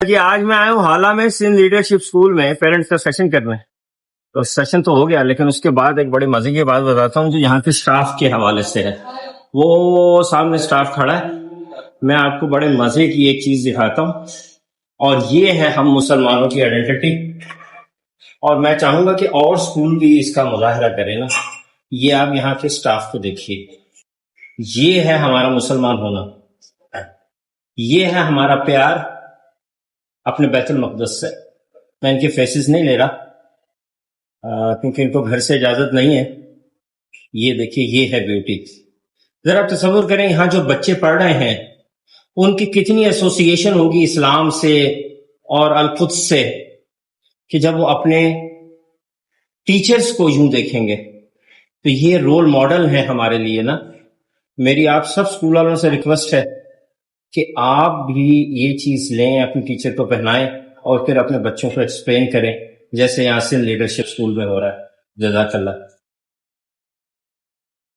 جی آج میں آیا ہوں حالہ میں سندھ لیڈرشپ اسکول میں پیرنٹس کا سیشن کرنے. تو سیشن تو ہو گیا لیکن اس کے بعد ایک بڑے مزے کی بات بتاتا ہوں جو یہاں کے سٹاف کے حوالے سے ہے. وہ سامنے سٹاف کھڑا ہے, میں آپ کو بڑے مزے کی ایک چیز دکھاتا ہوں, اور یہ ہے ہم مسلمانوں کی آئیڈینٹی. اور میں چاہوں گا کہ اور اسکول بھی اس کا مظاہرہ کریں نا. یہ آپ یہاں کے سٹاف کو دیکھیے, یہ ہے ہمارا مسلمان ہونا, یہ ہے ہمارا پیار اپنے بیت المقدس سے. میں ان کے فیسز نہیں لے رہا کیونکہ ان کو گھر سے اجازت نہیں ہے. یہ دیکھیے, یہ ہے بیوٹی. ذرا تصور کریں یہاں جو بچے پڑھ رہے ہیں ان کی کتنی ایسوسیشن ہوگی اسلام سے اور القدس سے, کہ جب وہ اپنے ٹیچرز کو یوں دیکھیں گے. تو یہ رول ماڈل ہے ہمارے لیے نا. میری آپ سب اسکول والوں سے ریکویسٹ ہے کہ آپ بھی یہ چیز لیں, اپنے ٹیچر کو پہنائیں اور پھر اپنے بچوں کو ایکسپلین کریں, جیسے یہاں سے لیڈرشپ اسکول میں ہو رہا ہے. جزاک اللہ.